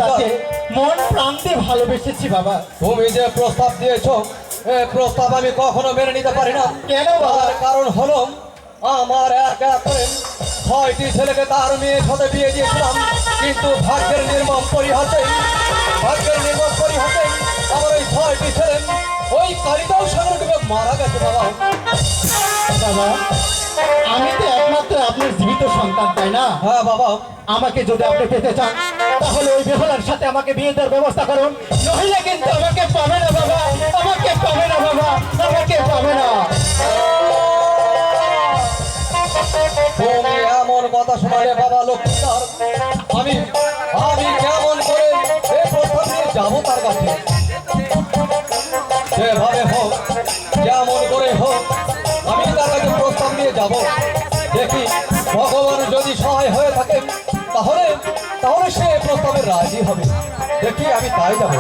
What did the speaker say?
নাকি? মন প্রাণ দিয়ে ভালোবেসেছি বাবা। তুমি যে প্রস্তাব দিয়েছো প্রস্তাব আমি কখনো মেনে নিতে পারি না। কেন বাবা? কারণ হলো আমার এক এক করে 6টি ছেলেকে তার মেয়ের সাথে বিয়ে দিয়েছিলাম, কিন্তু ভাগ্যের নির্মম পরিহাসে আমার ওই 6টি ছেলে ওই কালিদাও সাগরে ডুবে মারা গেছে বাবা। বাবা আমি তো একমাত্র আপনার জীবিত সন্তান, তাই না? হ্যাঁ বাবা। আমাকে যদি আপনি পেতে চান তাহলে ওই বেহুলার সাথে আমাকে বিয়ে দেওয়ার ব্যবস্থা করুন, নইলে কিন্তু আমাকে পাবে না বাবা, আমাকে পাবে না বাবা, আমাকে পাবে না। তুমি এমন কথা শোনালে বাবা লক্ষ্মীধর, আমি কেমন করে এই প্রস্তাব নিয়ে যাবো তার কাছে? যেভাবে হোক যেমন করে হোক আমি তার কাছে প্রস্তাব নিয়ে যাব। দেখি ভগবান যদি সহায় হয়ে থাকেন তাহলে সে প্রস্তাবে রাজি হবে। দেখি আমি তাই যাবো।